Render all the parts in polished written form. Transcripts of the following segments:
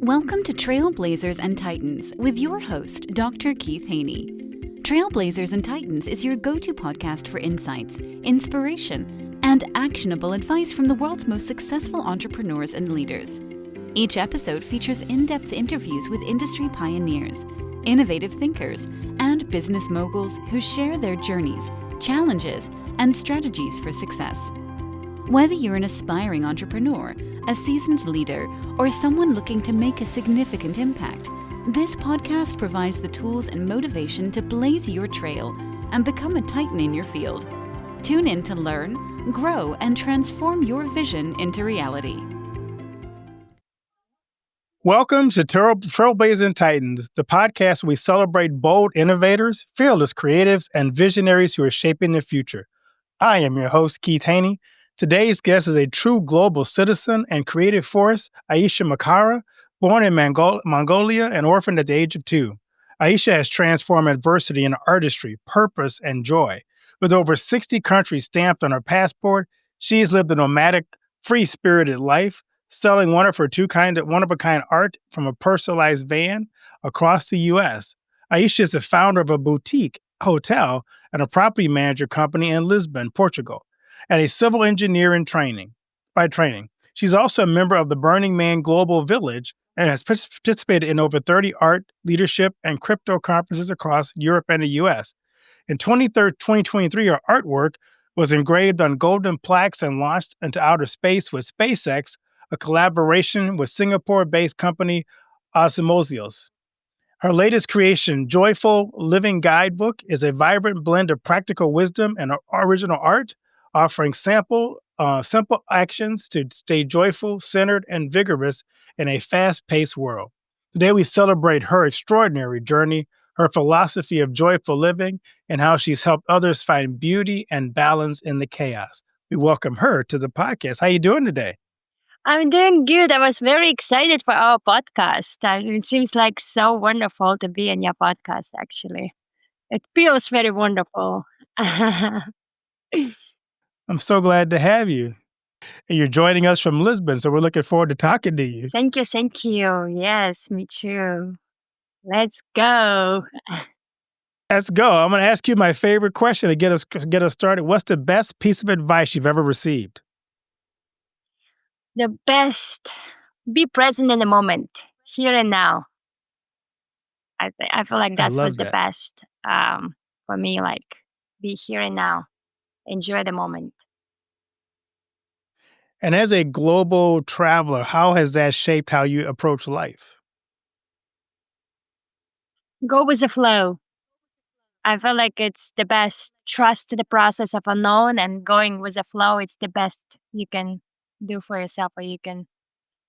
Welcome to Trailblazers and Titans with your host, Dr. Keith Haney. Trailblazers and Titans is your go-to podcast for insights, inspiration, and actionable advice from the world's most successful entrepreneurs and leaders. Each episode features in-depth interviews with industry pioneers, innovative thinkers, and business moguls who share their journeys, challenges, and strategies for success. Whether you're an aspiring entrepreneur, a seasoned leader, or someone looking to make a significant impact, this podcast provides the tools and motivation to blaze your trail and become a titan in your field. Tune in to learn, grow, and transform your vision into reality. Welcome to Trailblazers and Titans, the podcast where we celebrate bold innovators, fearless creatives, and visionaries who are shaping the future. I am your host, Keith Haney. Today's guest is a true global citizen and creative force, Aisha Makara, born in Mongolia and orphaned at the age of 2. Aisha has transformed adversity into artistry, purpose, and joy. With over 60 countries stamped on her passport, she has lived a nomadic, free-spirited life, selling one-of-a-kind art from a personalized van across the U.S. Aisha is the founder of a boutique hotel and a property manager company in Lisbon, Portugal, and a civil engineer by training. She's also a member of the Burning Man Global Village and has participated in over 30 art, leadership, and crypto conferences across Europe and the U.S. In 2023, her artwork was engraved on golden plaques and launched into outer space with SpaceX, a collaboration with Singapore-based company Osmosios. Her latest creation, Joyful Living Guidebook, is a vibrant blend of practical wisdom and original art, offering simple actions to stay joyful, centered, and vigorous in a fast-paced world. Today, we celebrate her extraordinary journey, her philosophy of joyful living, and how she's helped others find beauty and balance in the chaos. We welcome her to the podcast. How are you doing today? I'm doing good. I was very excited for our podcast. It seems like so wonderful to be in your podcast, actually. It feels very wonderful. I'm so glad to have you. And you're joining us from Lisbon, so we're looking forward to talking to you. Thank you. Yes, me too. Let's go. Let's go. I'm going to ask you my favorite question to get us started. What's the best piece of advice you've ever received? The best, be present in the moment, here and now. I feel like that was the best for me, like be here and now, enjoy the moment. And as a global traveler, how has that shaped how you approach life? Go with the flow. I feel like it's the best. Trust the process of unknown and going with the flow. It's the best you can do for yourself, or you can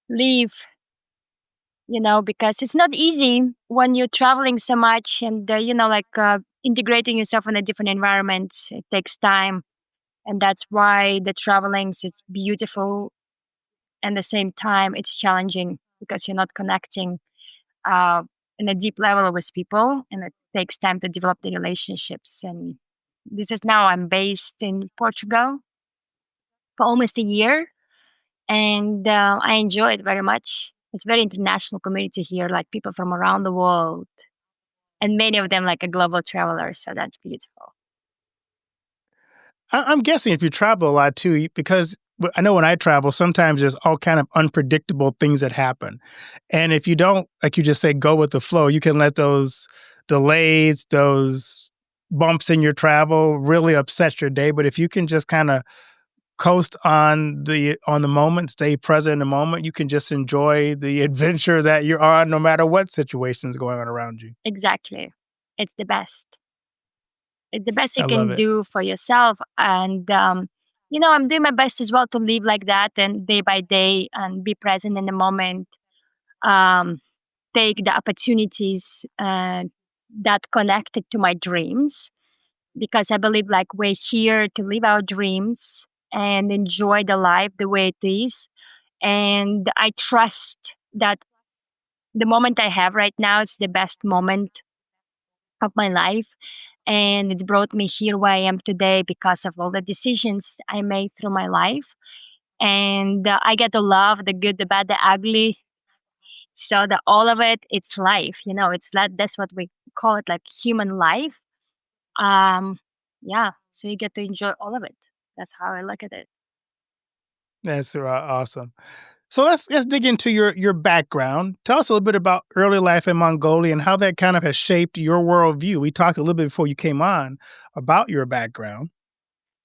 live, because it's not easy when you're traveling so much and, integrating yourself in a different environment. It takes time. And that's why the traveling, it's beautiful. And at the same time, it's challenging because you're not connecting in a deep level with people, and it takes time to develop the relationships. And this is now I'm based in Portugal for almost a year, and I enjoy it very much. It's a very international community here, like people from around the world, and many of them like a global traveler. So that's beautiful. I'm guessing if you travel a lot too, because I know when I travel, sometimes there's all kind of unpredictable things that happen. And if you don't, like you just say, go with the flow, you can let those delays, those bumps in your travel really upset your day. But if you can just kind of coast on the moment, stay present in the moment, you can just enjoy the adventure that you're on, no matter what situation is going on around you. Exactly. It's the best. It's the best you can do for yourself. And, I'm doing my best as well to live like that and day by day and be present in the moment. Take the opportunities that connected to my dreams, because I believe like we're here to live our dreams and enjoy the life the way it is. And I trust that the moment I have right now is the best moment of my life. And it's brought me here where I am today because of all the decisions I made through my life. And I get to love the good, the bad, the ugly. So the all of it, it's life. It's that's what we call it, like human life. Um, yeah. So you get to enjoy all of it. That's how I look at it. That's awesome. So let's dig into your background. Tell us a little bit about early life in Mongolia and how that kind of has shaped your worldview. We talked a little bit before you came on about your background.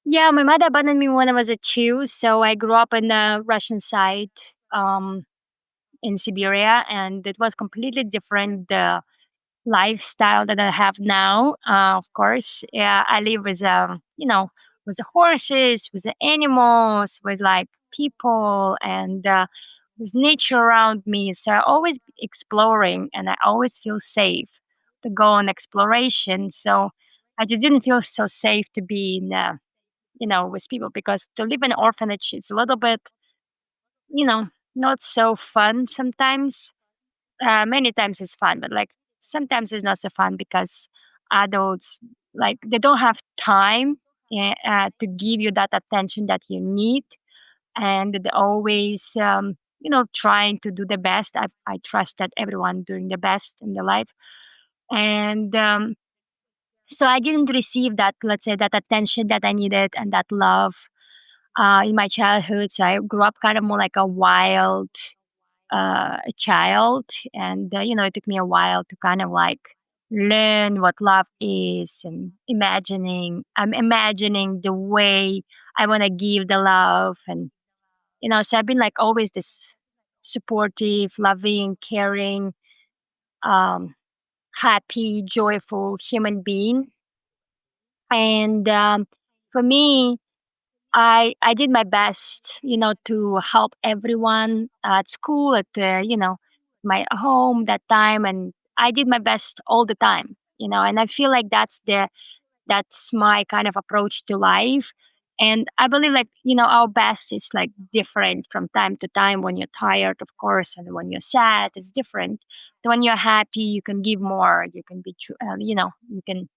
Yeah, my mother abandoned me when I was a two, so I grew up in the Russian side, um, in Siberia, and it was completely different. The lifestyle that I have now, of course, yeah, I live with with the horses, with the animals, with like people, and with nature around me. So I always be exploring, and I always feel safe to go on exploration. So I just didn't feel so safe to be in, with people, because to live in an orphanage is a little bit, not so fun sometimes. Many times it's fun, but like sometimes it's not so fun because adults, like, they don't have time, to give you that attention that you need, and they're always, trying to do the best. I trust that everyone doing the best in their life, and so I didn't receive that, let's say, that attention that I needed and that love in my childhood. So I grew up kind of more like a wild child, and it took me a while to kind of like learn what love is, and I'm imagining the way I want to give the love, and so I've been like always this supportive, loving, caring, um, happy, joyful human being, and for me, I did my best, to help everyone at school, at my home that time, and I did my best all the time, and I feel like that's my kind of approach to life. And I believe, like, our best is like different from time to time. When you're tired, of course, and when you're sad, it's different. When you're happy, you can give more. You can be, you can,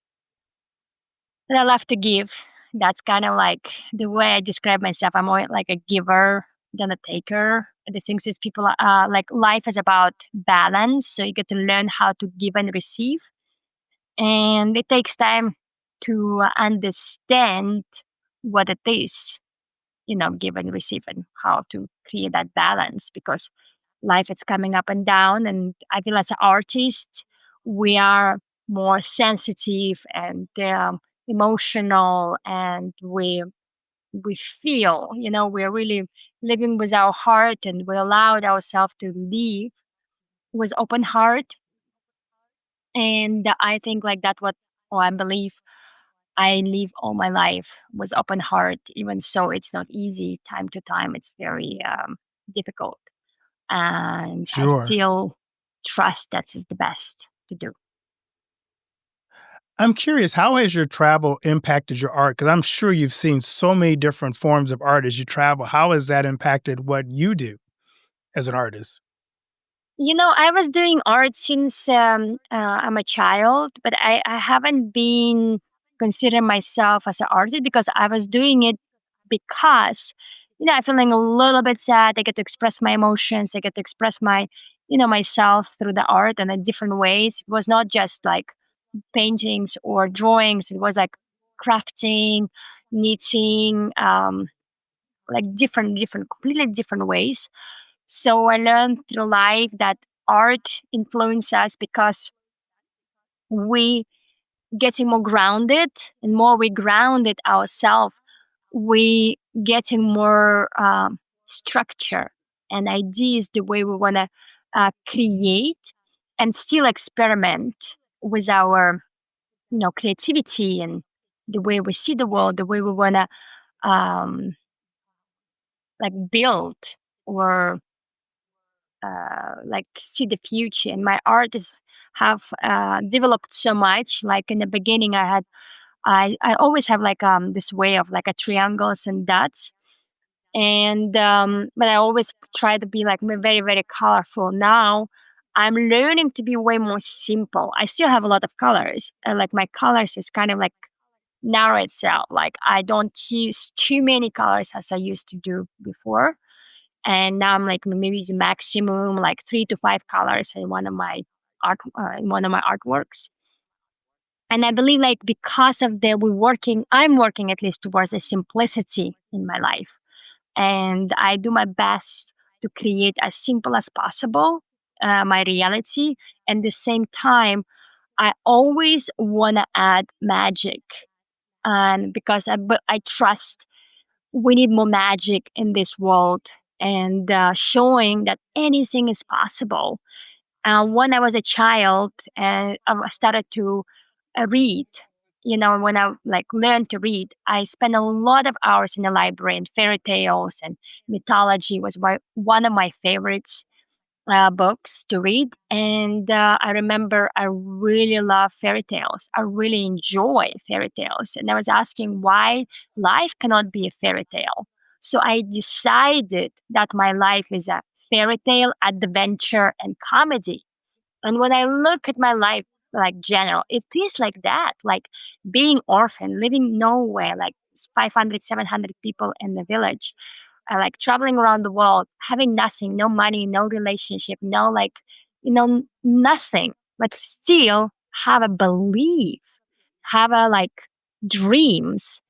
that I love to give. That's kind of like the way I describe myself. I'm more like a giver than a taker. The thing is, people like, life is about balance. So you get to learn how to give and receive, and it takes time to understand what it is, give and receive, and how to create that balance, because life is coming up and down, and I feel as an artist we are more sensitive and emotional, and we feel, we're really living with our heart, and we allowed ourselves to live with open heart. And I think like that what, or I believe, I live all my life with open heart. Even so, it's not easy. Time to time it's very difficult, and I Sure. still trust that is the best to do. I'm curious, how has your travel impacted your art? Because I'm sure you've seen so many different forms of art as you travel. How has that impacted what you do as an artist? I was doing art since I'm a child, but I haven't been considering myself as an artist, because I was doing it because, I'm feeling a little bit sad. I get to express my emotions. I get to express myself through the art and in different ways. It was not just like paintings or drawings. It was like crafting, knitting, like different, completely different ways. So I learned through life that art influences us because we getting more grounded, and more we grounded ourselves, we getting more structure and ideas, the way we want to create and still experiment with our creativity, and the way we see the world, the way we want to like build, or like see the future. And my artists have developed so much. Like in the beginning, I always have like this way of like a triangles and dots, and but I always try to be like very very colorful. Now I'm learning to be way more simple. I still have a lot of colors. Like my colors is kind of like narrow itself. Like I don't use too many colors as I used to do before, And now I'm like maybe using maximum like 3 to 5 colors in one of my artworks. And I believe like because of the I'm working at least towards the simplicity in my life, and I do my best to create as simple as possible my reality. And the same time, I always want to add magic, and because but I trust we need more magic in this world, and showing that anything is possible. When I was a child and I started to read, when I like learned to read, I spent a lot of hours in the library, and fairy tales and mythology was one of my favorites books to read. And I remember I really love fairy tales. I really enjoy fairy tales. And I was asking why life cannot be a fairy tale. So I decided that my life is a fairy tale, adventure, and comedy. And when I look at my life, like general, it is like that. Like being orphan, living nowhere, like 500, 700 people in the village, like traveling around the world, having nothing, no money, no relationship, no like, nothing, but still have a belief, have a like dreams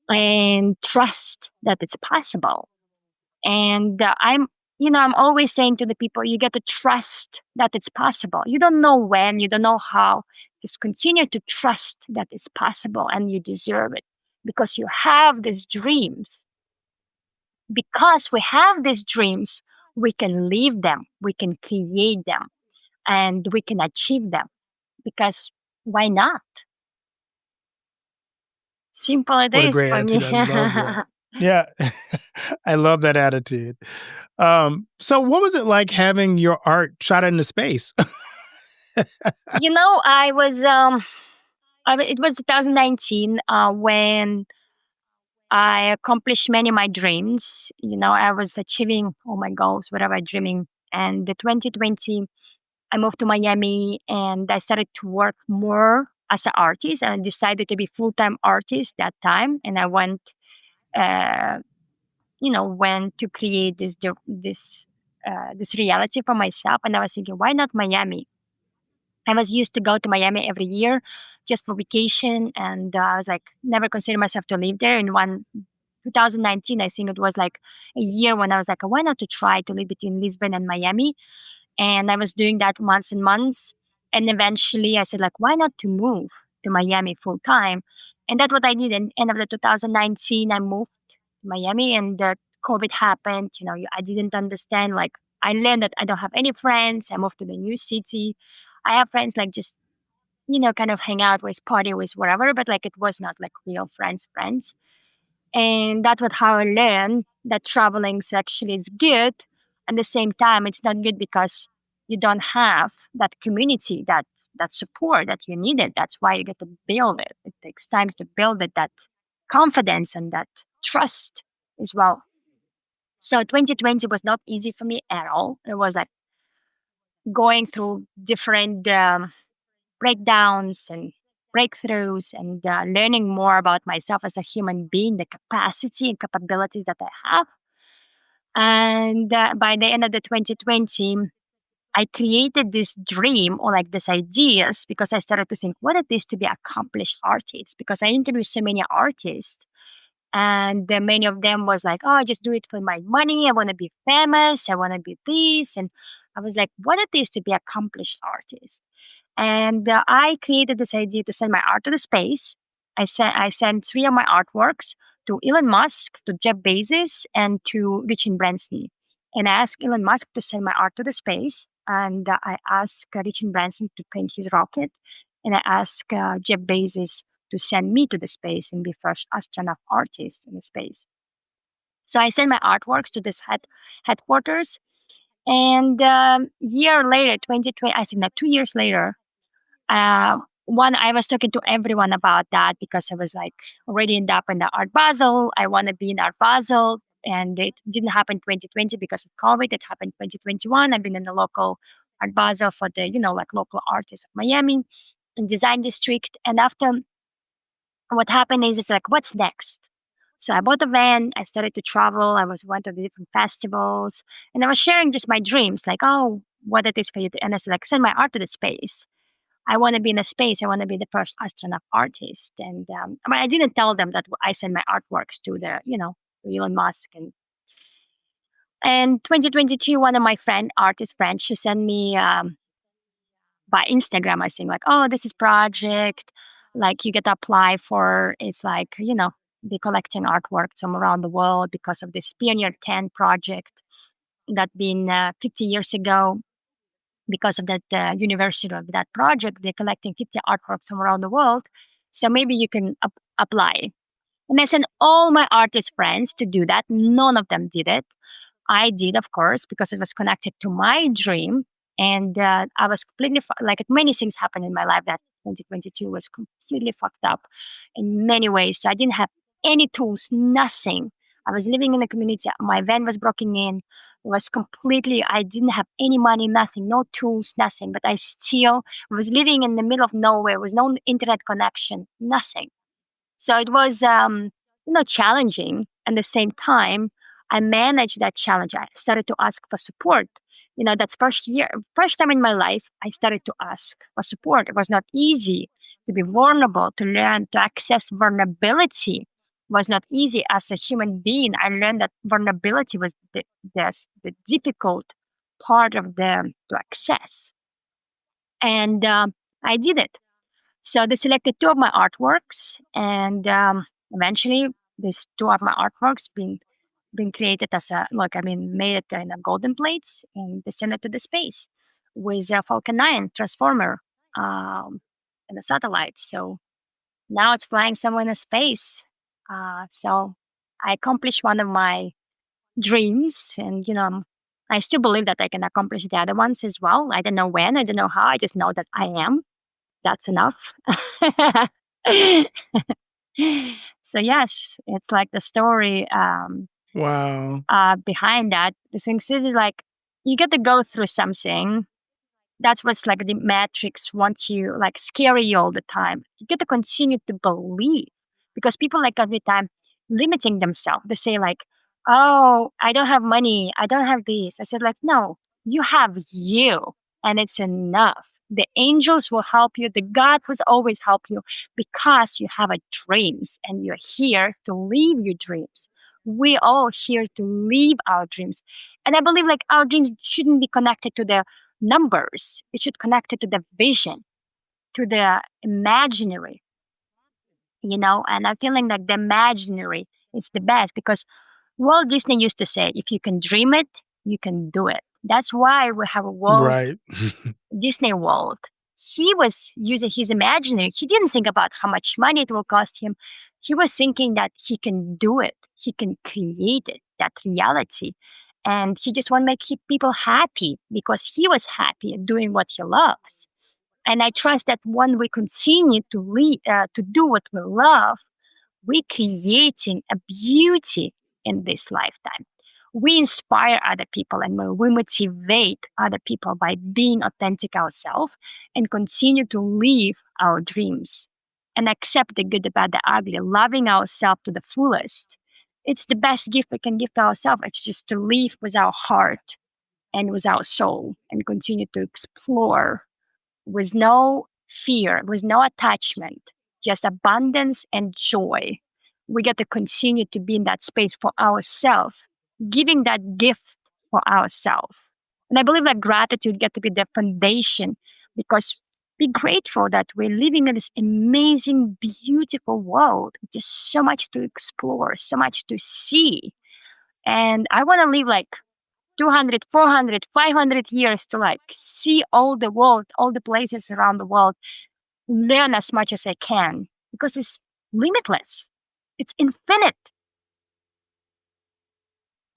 and trust that it's possible. And I'm always saying to the people, you get to trust that it's possible. You don't know when, you don't know how. Just continue to trust that it's possible and you deserve it because you have these dreams. Because we have these dreams, we can live them, we can create them, and we can achieve them. Because why not? Simple it What a is great for me. attitude. I love that. Yeah. I love that attitude. So what was it like having your art shot into space? I was it was 2019 when I accomplished many of my dreams. I was achieving all my goals, whatever I dreaming. And the 2020, I moved to Miami and I started to work more as an artist. And I decided to be full-time artist that time. And I uh, went to create this reality for myself. And I was thinking, why not Miami? I was used to go to Miami every year just for vacation, and I was like never considered myself to live there. In 2019, I think it was like a year when I was like, why not to try to live between Lisbon and Miami? And I was doing that months and months, and eventually I said like, why not to move to Miami full time? And that's what I did. And end of the 2019, I moved to Miami, and COVID happened. I didn't understand. Like I learned that I don't have any friends. I moved to the new city. I have friends like just kind of hang out with, party with, whatever, but like it was not like real friends. And that's what how I learned that traveling actually is good. At the same time, it's not good because you don't have that community, that support that you needed. That's why you get to build it. It takes time to build it, that confidence and that trust as well. So 2020 was not easy for me at all. It was like going through different breakdowns and breakthroughs, and learning more about myself as a human being, the capacity and capabilities that I have. And by the end of the 2020, I created this dream or like this ideas because I started to think what it is to be accomplished artist, because I interviewed so many artists, and many of them was like, oh, I just do it for my money. I want to be famous. I want to be this. And I was like, what it is to be accomplished artist. And I created this idea to send my art to the space. I sent three of my artworks to Elon Musk, to Jeff Bezos, and to Richard Branson. And I asked Elon Musk to send my art to the space, and I asked Richard Branson to paint his rocket, and I asked Jeff Bezos to send me to the space and be first astronaut artist in the space. So I sent my artworks to this headquarters, and year later, 2020, I think that 2 years later, one, I was talking to everyone about that because I was like already end up in the Art Basel. I want to be in Art Basel. And it didn't happen 2020 because of COVID. It happened 2021. I've been in the local Art Basel for the, like local artists of Miami in Design District. And after, what happened is it's like, what's next? So I bought a van. I started to travel. I went to the different festivals, and I was sharing just my dreams, like, oh, what it is for you to, and I said, like, send my art to the space. I want to be in a space. I want to be the first astronaut artist. And I mean, I didn't tell them that I send my artworks to to Elon Musk. And 2022, one of my artist friends, she sent me by Instagram. I think like, oh, this is project. Like you get to apply for. It's like be collecting artwork from around the world because of this Pioneer 10 project that been 50 years ago. Because of that university of that project, they're collecting 50 artworks from around the world. So maybe you can apply. And I sent all my artist friends to do that. None of them did it. I did, of course, because it was connected to my dream. And I was completely, like many things happened in my life that 2022 was completely fucked up in many ways. So I didn't have any tools, nothing. I was living in the community. My van was broken in. It was completely, I didn't have any money, nothing, no tools, nothing. But I still was living in the middle of nowhere. There was no internet connection, nothing. So it was, challenging. At the same time, I managed that challenge. I started to ask for support. That's first time in my life, I started to ask for support. It was not easy to be vulnerable, to learn to access vulnerability. It was not easy as a human being. I learned that vulnerability was the difficult part of the to access. And I did it. So they selected two of my artworks, and eventually, these two of my artworks being created as made it in a golden plates, and they sent it to the space with a Falcon 9 transformer and a satellite. So now it's flying somewhere in the space. So I accomplished one of my dreams, and I still believe that I can accomplish the other ones as well. I don't know when, I don't know how. I just know that I am. That's enough. So yes, it's like the story Wow. behind that. The thing is like you get to go through something. That's what's like the matrix wants you like scary you all the time. You get to continue to believe because people like every time limiting themselves. They say like, "Oh, I don't have money. I don't have this." I said like, "No, you have you, and it's enough. The angels will help you. The God will always help you because you have a dreams and you're here to live your dreams. We all here to live our dreams, and I believe like our dreams shouldn't be connected to the numbers. It should connect it to the vision, to the imaginary, and I'm feeling like the imaginary is the best because Walt Disney used to say, if you can dream it, you can do it. That's why we have a Walt Right. Disney World. He was using his imaginary. He didn't think about how much money it will cost him. He was thinking that he can do it. He can create it, that reality. And he just want to make people happy because he was happy doing what he loves. And I trust that when we continue to do what we love, we're creating a beauty in this lifetime. We inspire other people and we motivate other people by being authentic ourselves and continue to live our dreams and accept the good, the bad, the ugly, loving ourselves to the fullest. It's the best gift we can give to ourselves. It's just to live with our heart and with our soul and continue to explore with no fear, with no attachment, just abundance and joy. We get to continue to be in that space for ourselves, giving that gift for ourselves. And I believe that gratitude get to be the foundation because be grateful that we're living in this amazing, beautiful world. Just so much to explore, so much to see. And I want to live like 200, 400, 500 years to like see all the world, all the places around the world, learn as much as I can because it's limitless. It's infinite.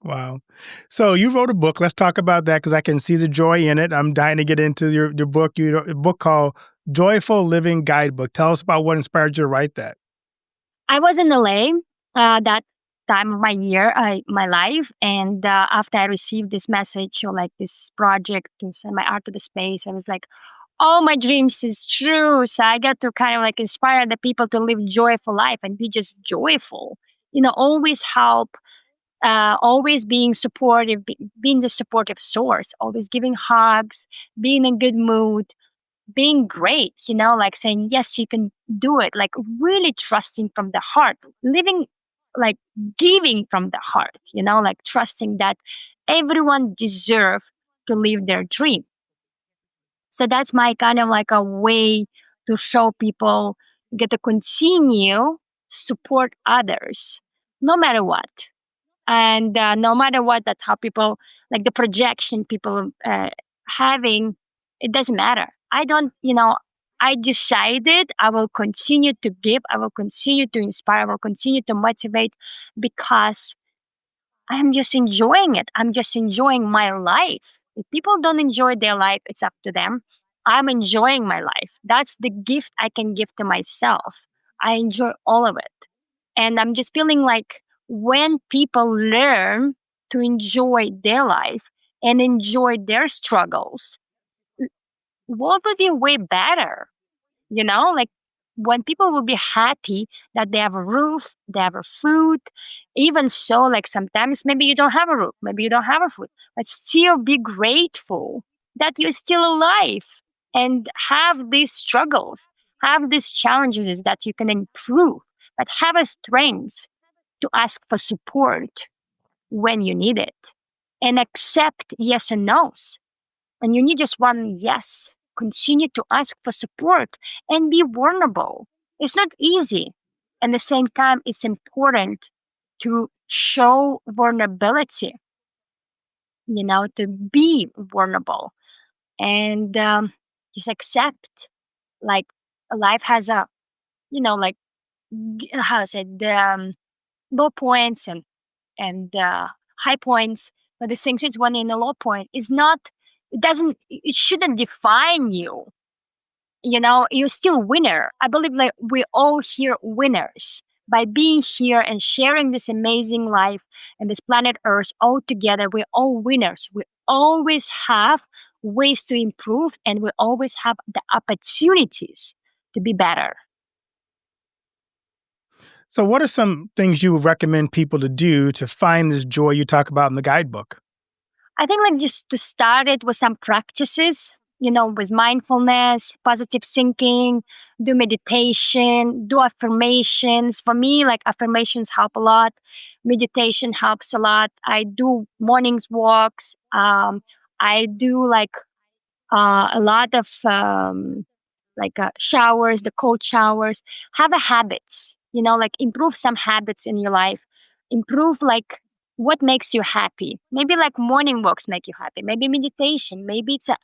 Wow. So you wrote a book. Let's talk about that because I can see the joy in it. I'm dying to get into your book. You wrote a book called Joyful Living Guidebook. Tell us about what inspired you to write that. I was in LA that time of my life. And after I received this message or like this project to send my art to the space, I was like, all my dreams is true. So I got to kind of like inspire the people to live joyful life and be just joyful. always help, always being supportive, being the supportive source, always giving hugs, being in good mood, being great, like saying, yes, you can do it, like really trusting from the heart, living like giving from the heart, like trusting that everyone deserve to live their dream. So that's my kind of like a way to show people get to continue support others no matter what. And no matter what, that how people like the projection people having, it doesn't matter. I don't, I decided I will continue to give, I will continue to inspire, I will continue to motivate, because I'm just enjoying it. I'm just enjoying my life. If people don't enjoy their life, it's up to them. I'm enjoying my life. That's the gift I can give to myself. I enjoy all of it. And I'm just feeling like when people learn to enjoy their life and enjoy their struggles, world will be way better. Like when people will be happy that they have a roof, they have a food. Even so, like sometimes maybe you don't have a roof, maybe you don't have a food, but still be grateful that you're still alive and have these struggles, have these challenges that you can improve, but have a strength to ask for support when you need it and accept yes and no's. And you need just one yes. Continue to ask for support and be vulnerable. It's not easy. At the same time, it's important to show vulnerability, to be vulnerable and just accept like life has a, like, how to say, the low points and high points. But the thing is, when in a low point, is not, it shouldn't define you. You're still winner. I believe like we're all here winners by being here and sharing this amazing life and this planet Earth all together. We're all winners. We always have ways to improve, and we always have the opportunities to be better. So, what are some things you would recommend people to do to find this joy you talk about in the guidebook? I think like just to start it with some practices, with mindfulness, positive thinking, do meditation, do affirmations. For me, like affirmations help a lot. Meditation helps a lot. I do mornings walks. I do like a lot of showers, the cold showers. Have a habits, like improve some habits in your life. Improve like what makes you happy. Maybe like morning walks make you happy. Maybe meditation. Maybe it's a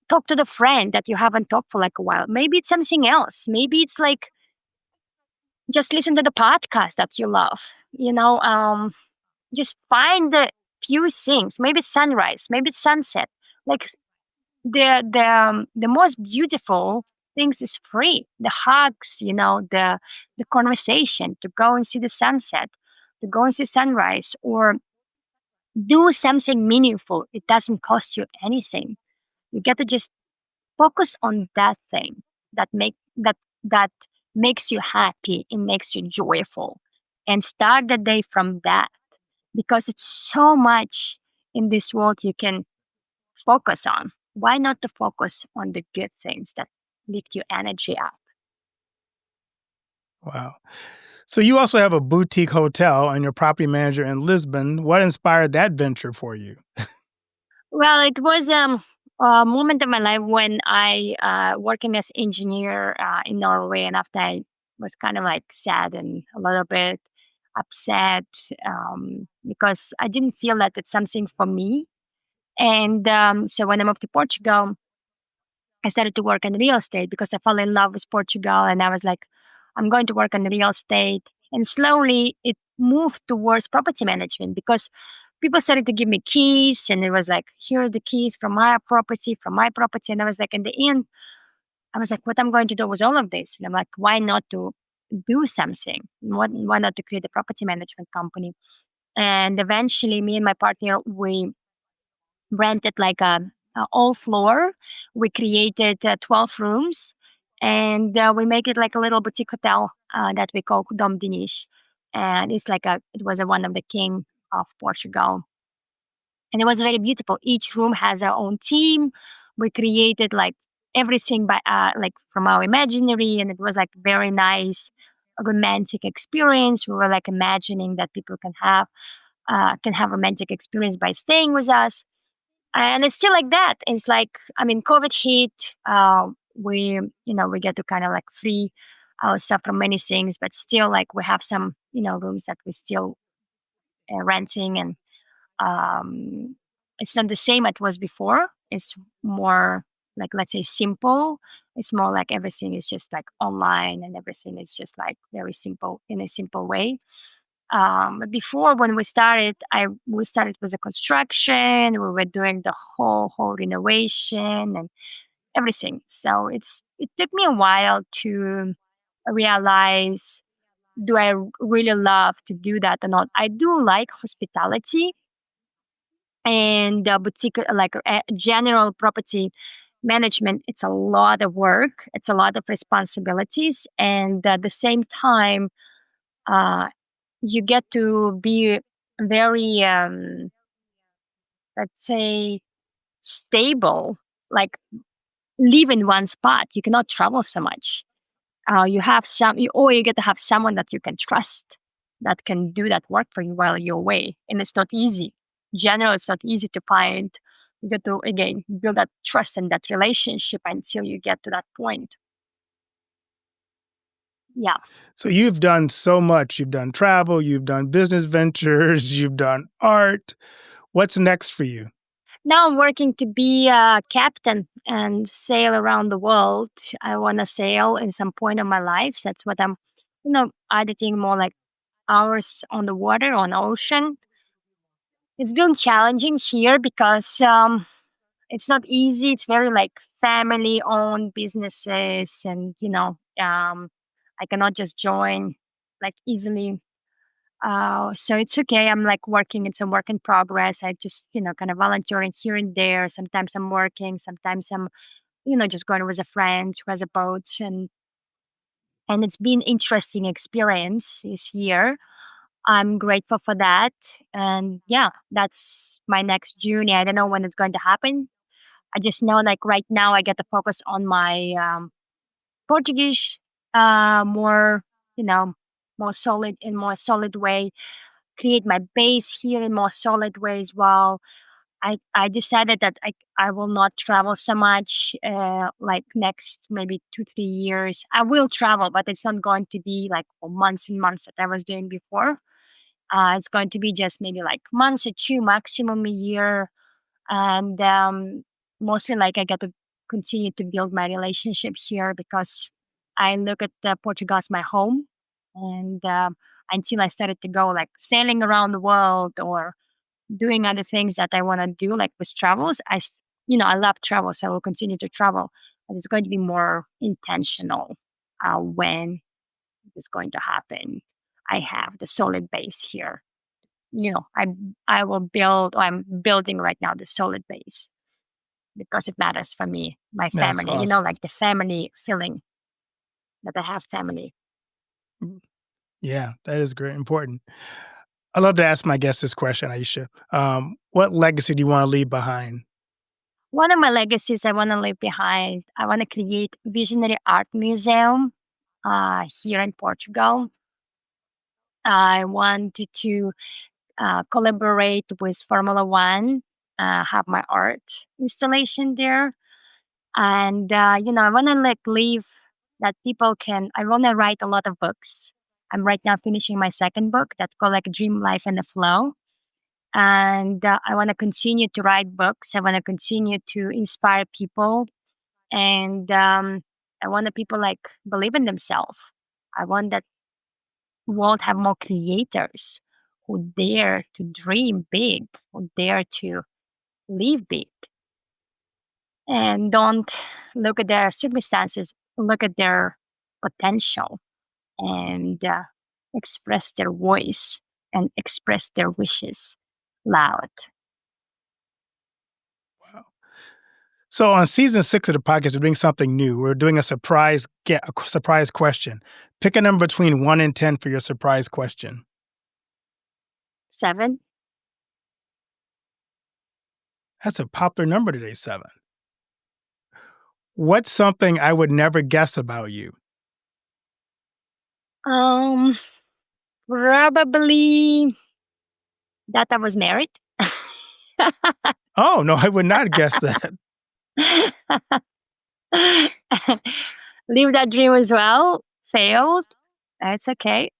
talk to the friend that you haven't talked for like a while. Maybe it's something else. Maybe it's like just listen to the podcast that you love. Just find the few things. Maybe it's sunrise. Maybe it's sunset. Like the most beautiful things is free. The hugs, the conversation, to go and see the sunset, to go and see sunrise, or do something meaningful. It doesn't cost you anything. You get to just focus on that thing that makes you happy and makes you joyful, and start the day from that, because it's so much in this world you can focus on. Why not to focus on the good things that lift your energy up? Wow. So, you also have a boutique hotel and your property manager in Lisbon. What inspired that venture for you? Well, it was a moment of my life when I working as engineer in Norway, and after I was kind of like sad and a little bit upset, because I didn't feel that it's something for me. And so when I moved to Portugal, I started to work in real estate because I fell in love with Portugal, and I was like, I'm going to work in real estate. And slowly it moved towards property management because people started to give me keys, and it was like, here are the keys from my property, from my property. And I was like, in the end, I was like, what I'm going to do with all of this? And I'm like, why not to do something? Why not to create a property management company? And eventually, me and my partner, we rented like a all floor. We created 12 rooms, and we make it like a little boutique hotel that we call Dom Dinish. and it was one of the king of Portugal, and it was very beautiful. Each room has our own theme. We created like everything by like from our imaginary, and it was like very nice romantic experience. We were like imagining that people can have romantic experience by staying with us, and it's still like that. It's like, I mean, COVID hit. We we get to kind of like free ourselves from many things, but still like we have some rooms that we still renting, and um, it's not the same it was before. It's more like, let's say, simple. It's more like everything is just like online, and everything is just like very simple in a simple way. But before, when we started with the construction. We were doing the whole renovation and everything. So it took me a while to realize, do I really love to do that or not? I do like hospitality, and boutique, like general property management. It's a lot of work. It's a lot of responsibilities, and at the same time, uh, you get to be very, let's say, stable, like live in one spot. You cannot travel so much. Or you get to have someone that you can trust, that can do that work for you while you're away. And it's not easy. General, it's not easy to find. You get to, again, build that trust and that relationship until you get to that point. Yeah. So you've done so much. You've done travel, you've done business ventures, you've done art. What's next for you? Now I'm working to be a captain and sail around the world. I want to sail in some point of my life. That's what I'm, editing more like hours on the water, on ocean. It's been challenging here because it's not easy. It's very like family owned businesses, and I cannot just join like easily. So it's okay. I'm like working. It's a work in progress. I just kind of volunteering here and there. Sometimes I'm working. Sometimes I'm just going with a friend who has a boat, and it's been interesting experience this year. I'm grateful for that, and yeah, that's my next journey. I don't know when it's going to happen. I just know like right now I get to focus on my Portuguese more, you know, more solid way. Create my base here in more solid way as well. I decided that I will not travel so much. Like next maybe 2 3 years, I will travel, but it's not going to be like for months and months that I was doing before. It's going to be just maybe like months or two, maximum a year, and mostly like I get to continue to build my relationship here because I look at Portugal as my home, and until I started to go like sailing around the world or doing other things that I want to do, like with travels, I love travel, so I will continue to travel, but it's going to be more intentional when it's going to happen. I have the solid base here. I will build, or I'm building right now the solid base because it matters for me, my That's family, awesome. like the family feeling that I have family. Yeah, that is great, important. I love to ask my guests this question, Aisha. What legacy do you want to leave behind? One of my legacies I want to leave behind, I want to create visionary art museum here in Portugal. I wanted to collaborate with Formula One, have my art installation there. And I want to like leave that people can. I want to write a lot of books. I'm right now finishing my second book that's called like Dream Life and the Flow, and I want to continue to write books. I want to continue to inspire people, and I want the people like believe in themselves. I want that world have more creators who dare to dream big, who dare to live big, and don't look at their circumstances, look at their potential, and express their voice and express their wishes loud. Wow. So on season 6 of the podcast, we're doing something new. We're doing a surprise question. Pick a number between 1 and 10 for your surprise question. 7. That's a popular number today, 7. What's something I would never guess about you? Probably that I was married. Oh, no, I would not guess that. Live that dream as well. Failed. That's okay.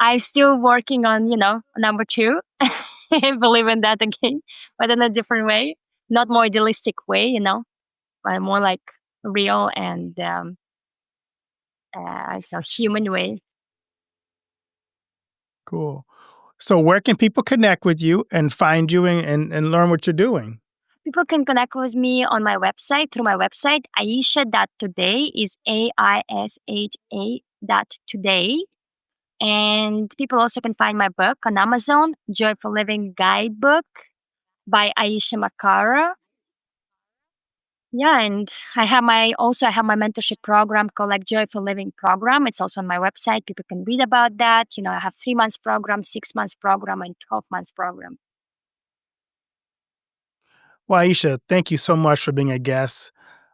I'm still working on, number 2. Believe in that again, but in a different way. Not more idealistic way, but more like real and human way. Cool. So where can people connect with you and find you and learn what you're doing? People can connect with me on my website, through my website. Aisha.today is AISHA.today. And people also can find my book on Amazon, Joyful Living Guidebook by Aisha Makara. Yeah, and I have my mentorship program called like Joyful Living Program. It's also on my website. People can read about that. I have 3 months program, 6 months program, and 12 months program. Well, Aisha, thank you so much for being a guest.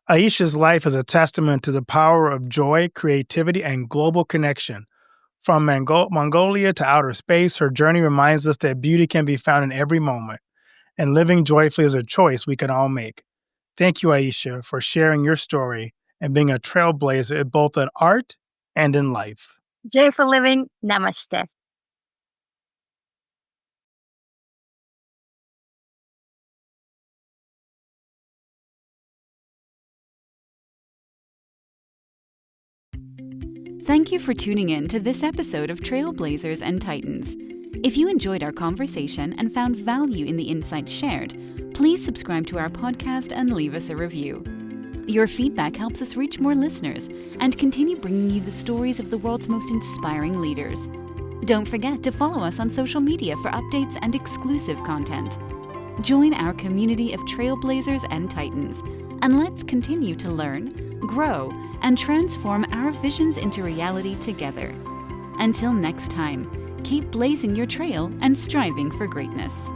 Aisha's life is a testament to the power of joy, creativity, and global connection. From Mongolia to outer space, her journey reminds us that beauty can be found in every moment, and living joyfully is a choice we can all make. Thank you, Aisha, for sharing your story and being a trailblazer both in art and in life. Joyful Living, namaste. Thank you for tuning in to this episode of Trailblazers and Titans. If you enjoyed our conversation and found value in the insights shared, please subscribe to our podcast and leave us a review. Your feedback helps us reach more listeners and continue bringing you the stories of the world's most inspiring leaders. Don't forget to follow us on social media for updates and exclusive content. Join our community of Trailblazers and Titans, and let's continue to learn, grow, and transform our visions into reality together. Until next time, keep blazing your trail and striving for greatness.